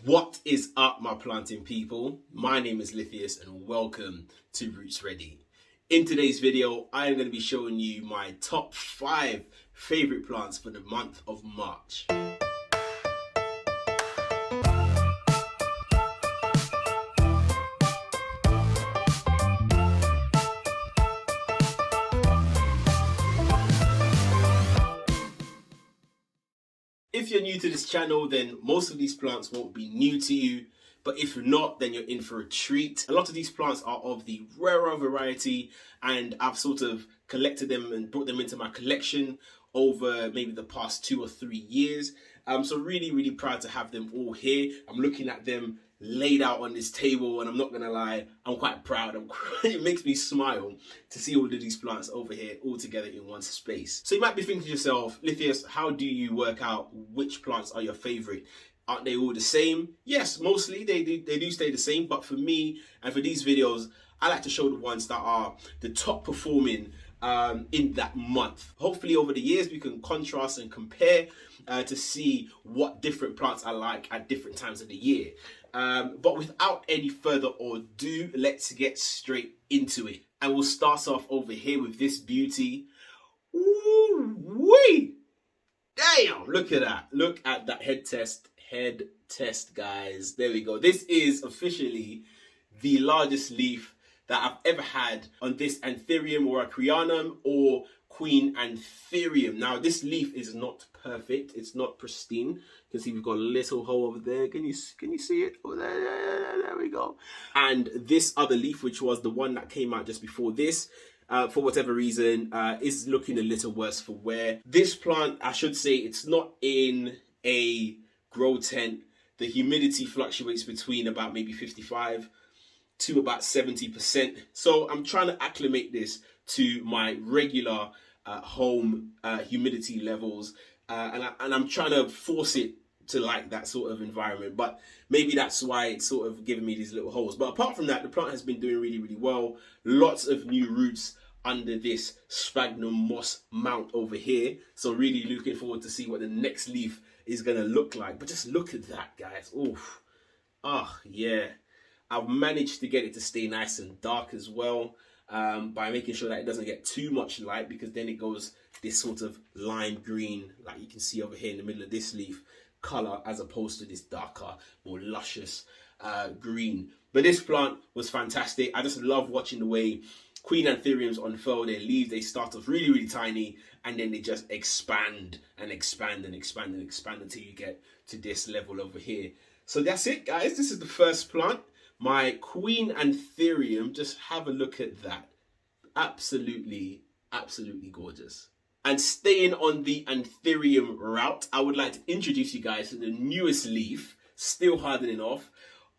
What is up, my planting people? My name is LETHIUS and welcome to Roots Ready. In today's video, I am going to be showing you my top 5 favorite plants for the month of March. If you're new to this channel, then most of these plants won't be new to you. But if not, then you're in for a treat. A lot of these plants are of the rarer variety, and I've sort of collected them and brought them into my collection over maybe the past 2 or 3 years. So really proud to have them all here. I'm looking at them laid out on this table, and I'm not gonna lie, I'm quite proud. It makes me smile to see all of these plants over here all together in one space. So you might be thinking to yourself, LETHIUS, how do you work out which plants are your favorite? Aren't they all the same? Yes, mostly they do stay the same, but for me and for these videos, I like to show the ones that are the top performing in that month. Hopefully over the years we can contrast and compare to see what different plants are like at different times of the year. But without any further ado, let's get straight into it. And we'll start off over here with this beauty. Ooh-wee! Damn, look at that. Look at that head test, guys. There we go. This is officially the largest leaf that I've ever had on this Anthurium WAROCQUEANUM or Queen Anthurium. Now, this leaf is not perfect. It's not pristine. You can see we've got a little hole over there. Can you see it? Oh, there we go. And this other leaf, which was the one that came out just before this, for whatever reason, is looking a little worse for wear. This plant, I should say, it's not in a grow tent. The humidity fluctuates between about maybe 55 to about 70%. So I'm trying to acclimate this to my regular home humidity levels, and I'm trying to force it to like that sort of environment. But maybe that's why it's sort of giving me these little holes. But apart from that, the plant has been doing really well. Lots of new roots under this sphagnum moss mount over here. So really looking forward to see what the next leaf is gonna look like. But just look at that, guys. Oof. Ah, yeah. I've managed to get it to stay nice and dark as well, by making sure that it doesn't get too much light, because then it goes this sort of lime green, like you can see over here in the middle of this leaf color, as opposed to this darker, more luscious green. But this plant was fantastic. I just love watching the way Queen Anthuriums unfurl their leaves. They start off really tiny, and then they just expand and expand and expand and expand until you get to this level over here. So that's it, guys. This is the first plant, my Queen Anthurium. Just have a look at that. Absolutely gorgeous. And staying on the Anthurium route, I would like to introduce you guys to the newest leaf, still hardening off,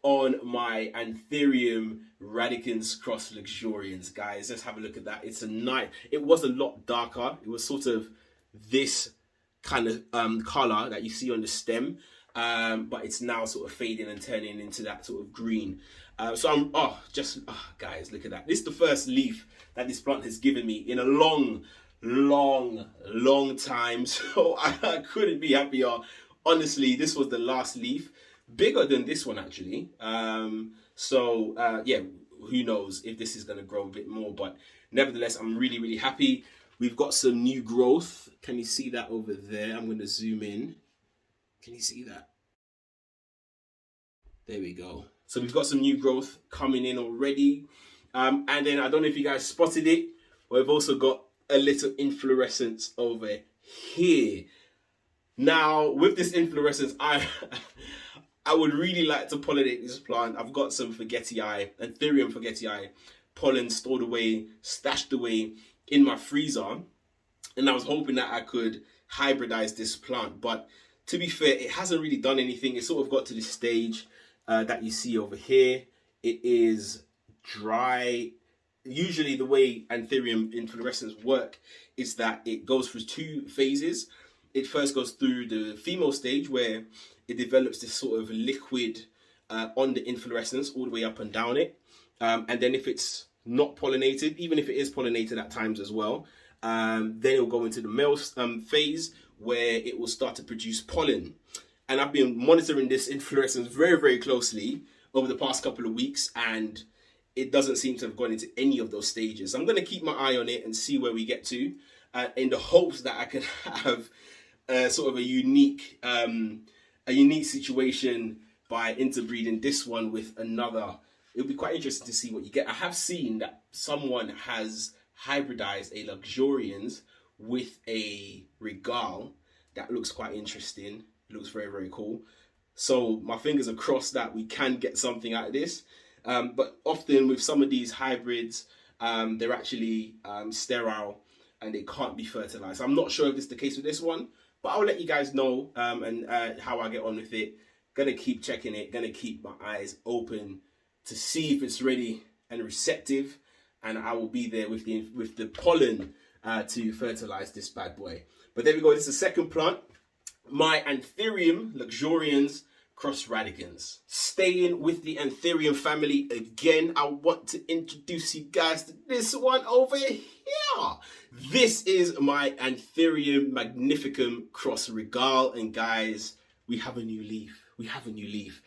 on my Anthurium Radicans cross Luxurians, guys. Let's have a look at that. It's a nice, it was a lot darker. It was sort of this kind of color that you see on the stem, but it's now sort of fading and turning into that sort of green. So I'm guys, look at that. This is the first leaf that this plant has given me in a long time. So I couldn't be happier. Honestly, this was the last leaf. Bigger than this one, actually. Yeah, who knows if this is going to grow a bit more. But nevertheless, I'm really happy. We've got some new growth. Can you see that over there? I'm going to zoom in. Can you see that? There we go. So we've got some new growth coming in already. And then I don't know if you guys spotted it, we've also got a little inflorescence over here. Now, with this inflorescence, I would really like to pollinate this plant. I've got some Anthurium forgetii pollen stored away, stashed away in my freezer. And I was hoping that I could hybridize this plant. But to be fair, it hasn't really done anything. It sort of got to this stage that you see over here. It is dry. Usually the way Anthurium inflorescence work is that it goes through 2 phases. It first goes through the female stage, where it develops this sort of liquid on the inflorescence all the way up and down it. And then if it's not pollinated, even if it is pollinated at times as well, then it'll go into the male phase, where it will start to produce pollen. And I've been monitoring this inflorescence very, very closely over the past couple of weeks, and it doesn't seem to have gone into any of those stages. I'm going to keep my eye on it and see where we get to, in the hopes that I can have sort of a unique situation by interbreeding this one with another. It'll be quite interesting to see what you get. I have seen that someone has hybridized a Luxurians with a Regale. That looks quite interesting. It looks very, very cool. So my fingers are crossed that we can get something out of this. But often with some of these hybrids, they're actually sterile and they can't be fertilized. I'm not sure if this is the case with this one, but I'll let you guys know and how I get on with it. Gonna keep checking it, gonna keep my eyes open to see if it's ready and receptive, and I will be there with the pollen to fertilize this bad boy. But there we go, this is the second plant. My Anthurium Luxurians cross Radicans. Staying with the Anthurium family again, I want to introduce you guys to this one over here. This is my Anthurium Magnificum cross Regale, and guys, we have a new leaf. We have a new leaf.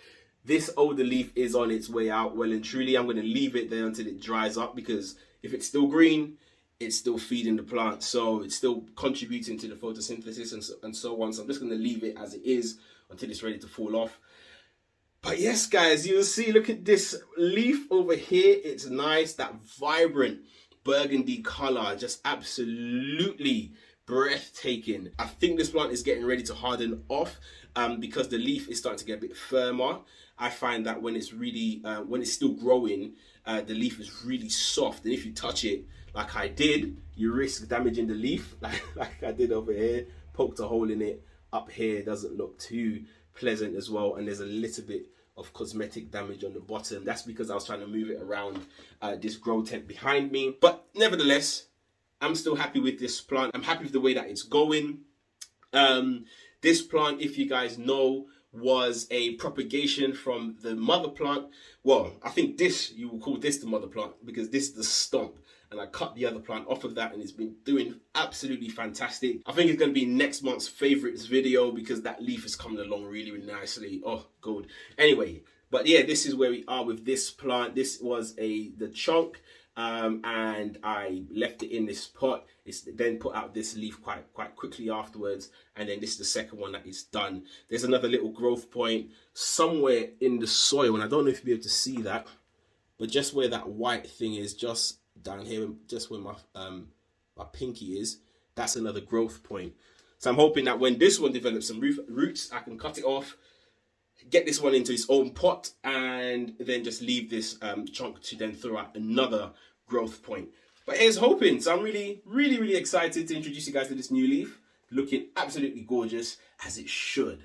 This older leaf is on its way out well and truly. I'm going to leave it there until it dries up, because if it's still green, it's still feeding the plant, so it's still contributing to the photosynthesis and so on. So I'm just going to leave it as it is until it's ready to fall off. But yes, guys, you'll see, look at this leaf over here. It's nice, that vibrant burgundy color, just absolutely breathtaking. I think this plant is getting ready to harden off because the leaf is starting to get a bit firmer. I find that when it's really, when it's still growing, the leaf is really soft, and if you touch it like I did, you risk damaging the leaf, like I did over here. Poked a hole in it. Up here doesn't look too pleasant as well, and there's a little bit of cosmetic damage on the bottom. That's because I was trying to move it around this grow tent behind me. But nevertheless, I'm still happy with this plant. I'm happy with the way that it's going. This plant, if you guys know, was a propagation from the mother plant. Well, I think this, you will call this the mother plant, because this is the stump, and I cut the other plant off of that, and it's been doing absolutely fantastic. I think it's going to be next month's favorites video, because that leaf is coming along really, really nicely. Oh, good. Anyway, but yeah, this is where we are with this plant. This was the chunk, and I left it in this pot. It's then put out this leaf quite quickly afterwards, and then this is the second one that is done. There's another little growth point somewhere in the soil, and I don't know if you'll be able to see that, but just where that white thing is, just down here, just where my pinky is, that's another growth point. So I'm hoping that when this one develops some roots, I can cut it off, get this one into its own pot, and then just leave this chunk to then throw out another growth point. But here's hoping. So I'm really, really, really excited to introduce you guys to this new leaf, looking absolutely gorgeous, as it should.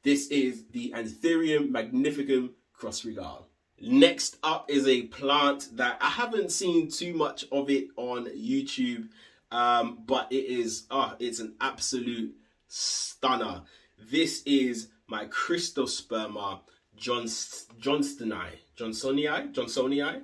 This is the Anthurium Magnificum cross Regale. Next up is a plant that I haven't seen too much of it on YouTube, but it is, it's an absolute stunner. This is my CYRTOSPERMA Johnstonii,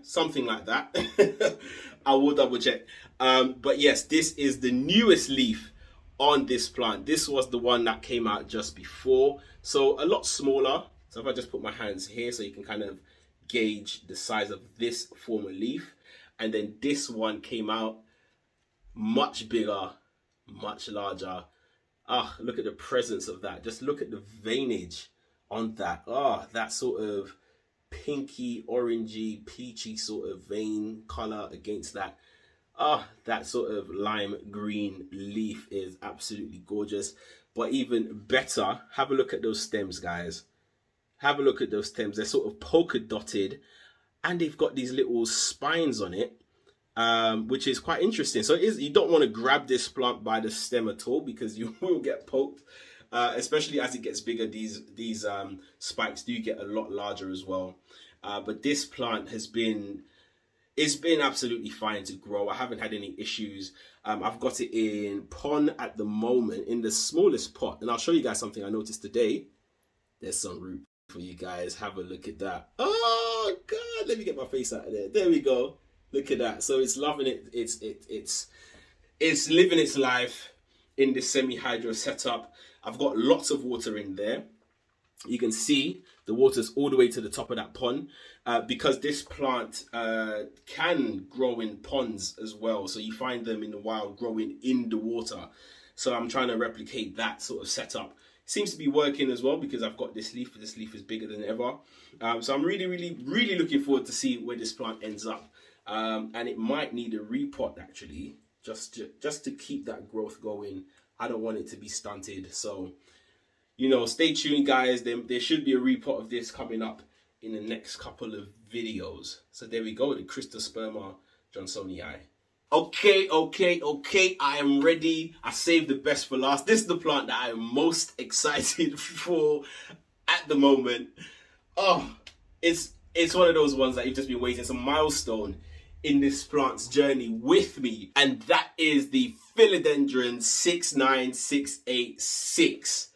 something like that. I will double check. But yes, this is the newest leaf on this plant. This was the one that came out just before, so a lot smaller. So if I just put my hands here, so you can kind of gauge the size of this former leaf, and then this one came out much bigger, much larger. Look at the presence of that. Just look at the veinage on that. That sort of pinky, orangey, peachy sort of vein color against that. That sort of lime green leaf is absolutely gorgeous. But even better, have a look at those stems, guys. Have a look at those stems. They're sort of polka dotted, and they've got these little spines on it, which is quite interesting. So you don't want to grab this plant by the stem at all, because you will get poked, especially as it gets bigger. These spikes do get a lot larger as well. But this plant it's been absolutely fine to grow. I haven't had any issues. I've got it in pon at the moment, in the smallest pot, and I'll show you guys something I noticed today. There's some root for you guys. Have a look at that. Oh God, let me get my face out of there. There we go. Look at that. So it's loving it. It's living its life in this semi-hydro setup. I've got lots of water in there. You can see the water's all the way to the top of that pond, because this plant can grow in ponds as well. So you find them in the wild growing in the water. So I'm trying to replicate that sort of setup. Seems to be working as well because I've got this leaf, but this leaf is bigger than ever. So I'm really looking forward to see where this plant ends up. And it might need a repot actually, just to keep that growth going. I don't want it to be stunted. So, you know, stay tuned, guys. There should be a repot of this coming up in the next couple of videos. So there we go, the CYRTOSPERMA johnstonii. Okay, I am ready. I saved the best for last. This is the plant that I am most excited for at the moment. Oh, it's one of those ones that you've just been waiting. It's a milestone in this plant's journey with me, and that is the Philodendron 69686.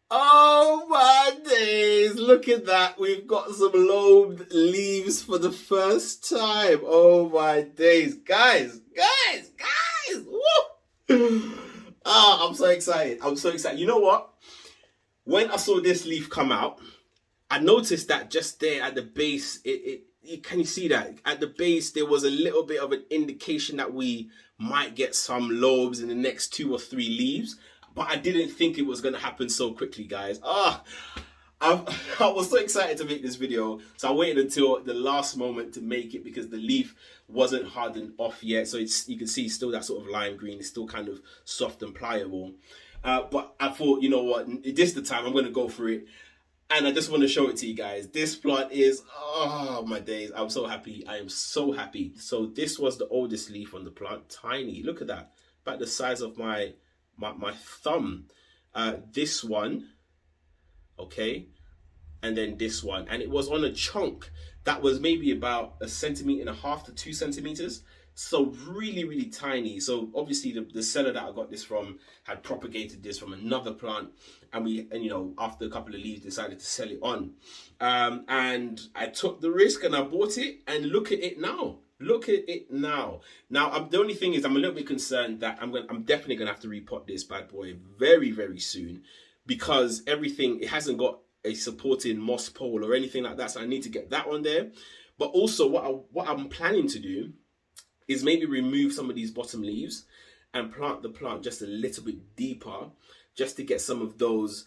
Oh my days, look at that. We've got some lobed leaves for the first time. Oh my days. Guys. Woo! I'm so excited. You know what? When I saw this leaf come out, I noticed that just there at the base, can you see that? At the base, there was a little bit of an indication that we might get some lobes in the next 2 or 3 leaves. But I didn't think it was going to happen so quickly, guys. I was so excited to make this video. So I waited until the last moment to make it because the leaf wasn't hardened off yet. So you can see still that sort of lime green. It's still kind of soft and pliable. But I thought, you know what, this is the time I'm going to go for it. And I just want to show it to you guys. This plant is, oh my days. I'm so happy. I am so happy. So this was the oldest leaf on the plant. Tiny. Look at that. About the size of my thumb. This one, okay, and then this one, and it was on a chunk that was maybe about 1.5 centimeters to 2 centimeters. So really tiny. So obviously the seller that I got this from had propagated this from another plant, and you know, after a couple of leaves decided to sell it on, and I took the risk and I bought it, and look at it now. Look at it now. Now, the only thing is I'm a little bit concerned that I'm definitely going to have to repot this bad boy very soon, because it hasn't got a supporting moss pole or anything like that. So I need to get that on there. But also what I'm planning to do is maybe remove some of these bottom leaves and plant the plant just a little bit deeper, just to get some of those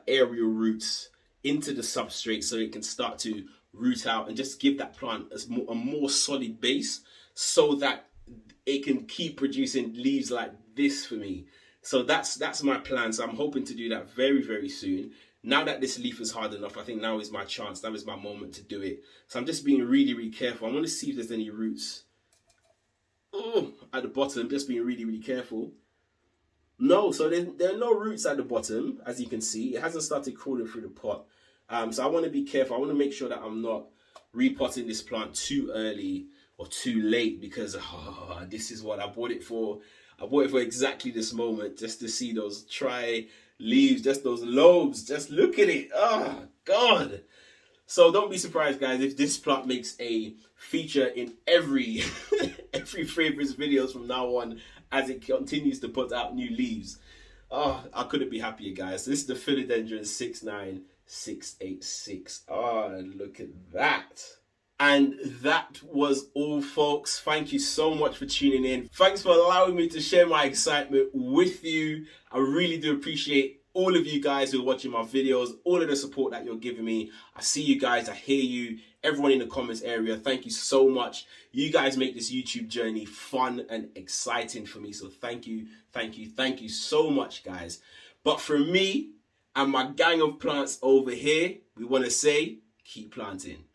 aerial roots into the substrate so it can start to root out and just give that plant a more solid base so that it can keep producing leaves like this for me. So that's my plan. So I'm hoping to do that very soon. Now that this leaf is hard enough, I think now is my chance. Now is my moment to do it. So I'm just being really careful. I want to see if there's any roots at the bottom. Just being really careful. No, so there are no roots at the bottom, as you can see. It hasn't started crawling through the pot. So I want to be careful. I want to make sure that I'm not repotting this plant too early or too late, because this is what I bought it for. I bought it for exactly this moment, just to see those leaves, just those lobes. Just look at it. Oh, God. So don't be surprised, guys, if this plant makes a feature in every favorites videos from now on, as it continues to put out new leaves. Oh, I couldn't be happier, guys. This is the Philodendron 69686. Oh, look at that. And that was all, folks. Thank you so much for tuning in. Thanks for allowing me to share my excitement with you. I really do appreciate all of you guys who are watching my videos, all of the support that you're giving me. I see you guys, I hear you, everyone in the comments area. Thank you so much. You guys make this YouTube journey fun and exciting for me. So thank you so much, guys. But from me and my gang of plants over here, we want to say, keep planting.